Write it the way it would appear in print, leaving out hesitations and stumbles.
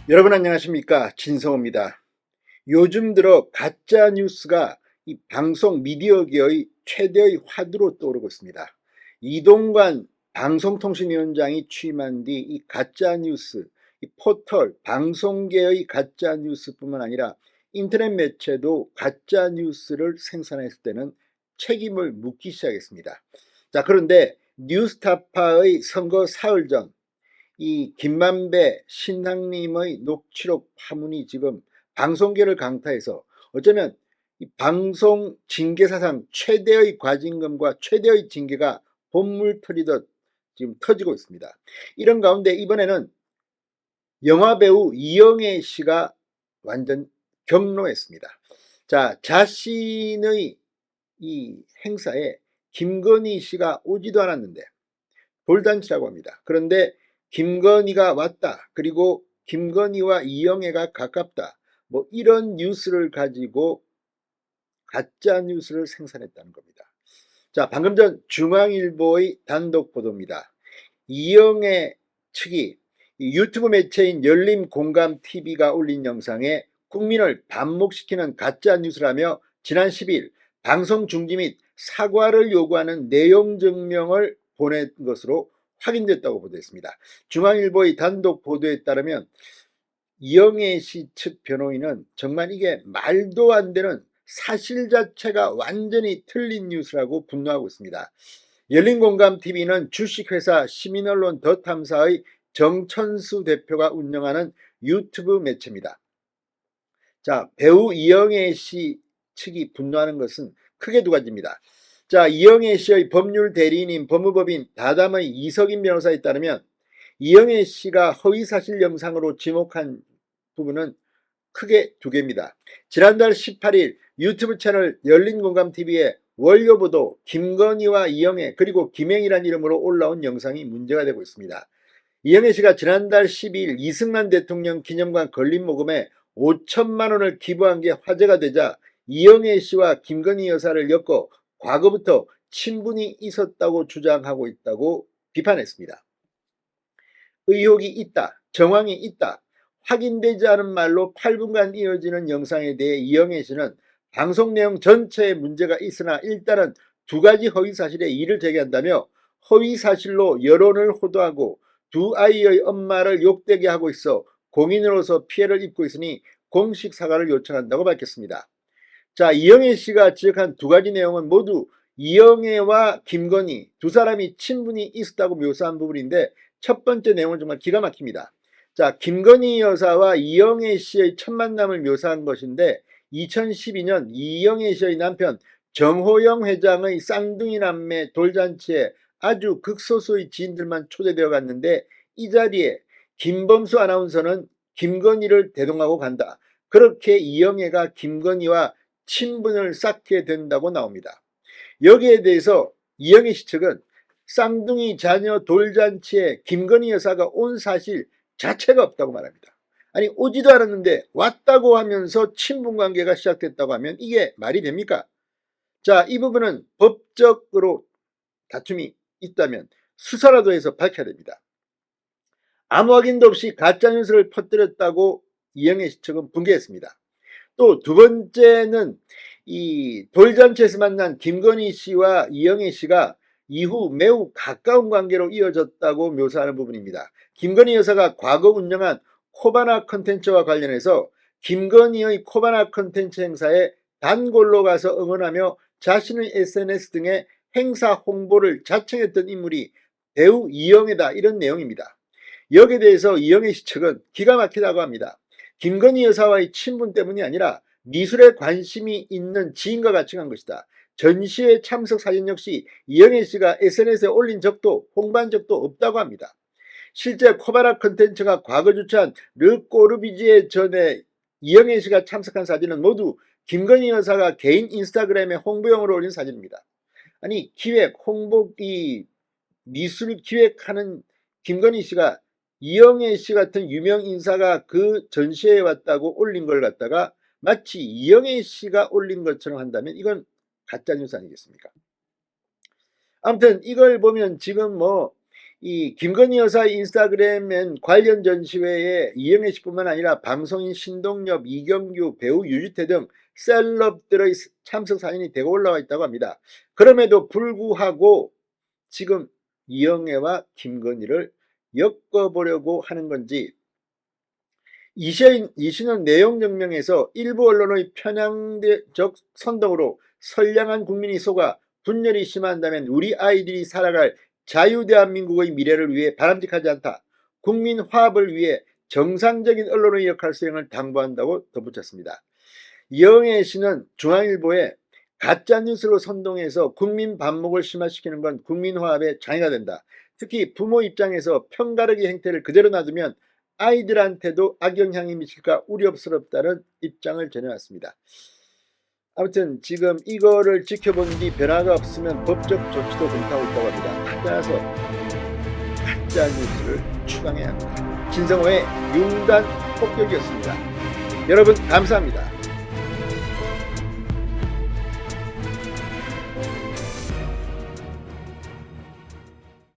여러분 안녕하십니까, 진성호입니다. 요즘 들어 가짜 뉴스가 이 방송 미디어계의 최대의 화두로 떠오르고 있습니다. 이동관 방송통신위원장이 취임한 뒤 이 가짜 뉴스, 이 포털 방송계의 가짜 뉴스뿐만 아니라 인터넷 매체도 가짜 뉴스를 생산했을 때는 책임을 묻기 시작했습니다. 자, 그런데 뉴스타파의 선거 사흘 전 이 김만배 신당님의 녹취록 파문이 지금 방송계를 강타해서 어쩌면 이 방송 징계 사상 최대의 과징금과 최대의 징계가 본물 터지듯 지금 터지고 있습니다. 이런 가운데 이번에는 영화배우 이영애 씨가 완전 격노했습니다. 자, 자신의 이 행사에 김건희 씨가 오지도 않았는데 돌잔치라고 합니다. 그런데 김건희가 왔다, 그리고 김건희와 이영애가 가깝다, 뭐 이런 뉴스를 가지고 가짜 뉴스를 생산했다는 겁니다. 자, 방금 전 중앙일보의 단독 보도입니다. 이영애 측이 유튜브 매체인 열린공감TV가 올린 영상에 국민을 반목시키는 가짜 뉴스라며 지난 10일 방송 중지 및 사과를 요구하는 내용 증명을 보낸 것으로 확인됐다고 보도했습니다. 중앙일보의 단독 보도에 따르면 이영애 씨 측 변호인은 정말 이게 말도 안 되는 사실 자체가 완전히 틀린 뉴스라고 분노하고 있습니다. 열린공감TV는 주식회사 시민언론 더 탐사의 정천수 대표가 운영하는 유튜브 매체입니다. 자, 배우 이영애 씨 측이 분노하는 것은 크게 두 가지입니다. 자, 이영애 씨의 법률 대리인인 법무법인 다담의 이석인 변호사에 따르면 이영애 씨가 허위사실 영상으로 지목한 부분은 크게 두 개입니다. 지난달 18일 유튜브 채널 열린공감TV에 월요보도 김건희와 이영애 그리고 김행이라는 이름으로 올라온 영상이 문제가 되고 있습니다. 이영애 씨가 지난달 12일 이승만 대통령 기념관 건립 모금에 5천만 원을 기부한 게 화제가 되자 이영애 씨와 김건희 여사를 엮어 과거부터 친분이 있었다고 주장하고 있다고 비판했습니다. 의혹이 있다, 정황이 있다, 확인되지 않은 말로 8분간 이어지는 영상에 대해 이영애 씨는 방송 내용 전체에 문제가 있으나 일단은 두 가지 허위사실에 이의를 제기한다며 허위사실로 여론을 호도하고 두 아이의 엄마를 욕되게 하고 있어 공인으로서 피해를 입고 있으니 공식 사과를 요청한다고 밝혔습니다. 자, 이영애 씨가 지적한 두 가지 내용은 모두 이영애와 김건희 두 사람이 친분이 있었다고 묘사한 부분인데 첫 번째 내용은 정말 기가 막힙니다. 자, 김건희 여사와 이영애 씨의 첫 만남을 묘사한 것인데 2012년 이영애 씨의 남편 정호영 회장의 쌍둥이 남매 돌잔치에 아주 극소수의 지인들만 초대되어 갔는데 이 자리에 김범수 아나운서는 김건희를 대동하고 간다. 그렇게 이영애가 김건희와 친분을 쌓게 된다고 나옵니다. 여기에 대해서 이영애 씨 측은 쌍둥이 자녀 돌잔치에 김건희 여사가 온 사실 자체가 없다고 말합니다. 아니, 오지도 않았는데 왔다고 하면서 친분관계가 시작됐다고 하면 이게 말이 됩니까? 자, 이 부분은 법적으로 다툼이 있다면 수사라도 해서 밝혀야 됩니다. 아무 확인도 없이 가짜뉴스를 퍼뜨렸다고 이영애 씨 측은 분개했습니다. 또 두 번째는 이 돌잔치에서 만난 김건희 씨와 이영애 씨가 이후 매우 가까운 관계로 이어졌다고 묘사하는 부분입니다. 김건희 여사가 과거 운영한 코바나 컨텐츠와 관련해서 김건희의 코바나 컨텐츠 행사에 단골로 가서 응원하며 자신의 SNS 등의 행사 홍보를 자청했던 인물이 배우 이영애다, 이런 내용입니다. 여기에 대해서 이영애 씨 측은 기가 막히다고 합니다. 김건희 여사와의 친분 때문이 아니라 미술에 관심이 있는 지인과 같이 간 것이다. 전시회 참석 사진 역시 이영애 씨가 SNS에 올린 적도 홍보한 적도 없다고 합니다. 실제 코바나 컨텐츠가 과거 주최한 르꼬르비지에 전에 이영애 씨가 참석한 사진은 모두 김건희 여사가 개인 인스타그램에 홍보용으로 올린 사진입니다. 아니, 기획, 홍보, 이 미술 기획하는 김건희 씨가 이영애 씨 같은 유명 인사가 그 전시회에 왔다고 올린 걸 갖다가 마치 이영애 씨가 올린 것처럼 한다면 이건 가짜뉴스 아니겠습니까? 아무튼 이걸 보면 지금 뭐 이 김건희 여사의 인스타그램엔 관련 전시회에 이영애 씨뿐만 아니라 방송인 신동엽, 이경규, 배우 유지태 등 셀럽들의 참석 사진이 대거 올라와 있다고 합니다. 그럼에도 불구하고 지금 이영애와 김건희를 엮어보려고 하는 건지, 이신은 내용 증명에서 일부 언론의 편향적 선동으로 선량한 국민이 속아 분열이 심한다면 우리 아이들이 살아갈 자유대한민국의 미래를 위해 바람직하지 않다. 국민 화합을 위해 정상적인 언론의 역할 수행을 당부한다고 덧붙였습니다. 이영애 씨는 중앙일보에 가짜뉴스로 선동해서 국민 반목을 심화시키는 건 국민 화합에 장애가 된다. 특히 부모 입장에서 편가르기 행태를 그대로 놔두면 아이들한테도 악영향이 미칠까 우려스럽다는 입장을 전해왔습니다. 아무튼 지금 이거를 지켜본 뒤 변화가 없으면 법적 조치도 검토하고 있다고 합니다. 따라서 가짜뉴스를 추방해야 합니다. 진성호의 융단 폭격이었습니다. 여러분 감사합니다.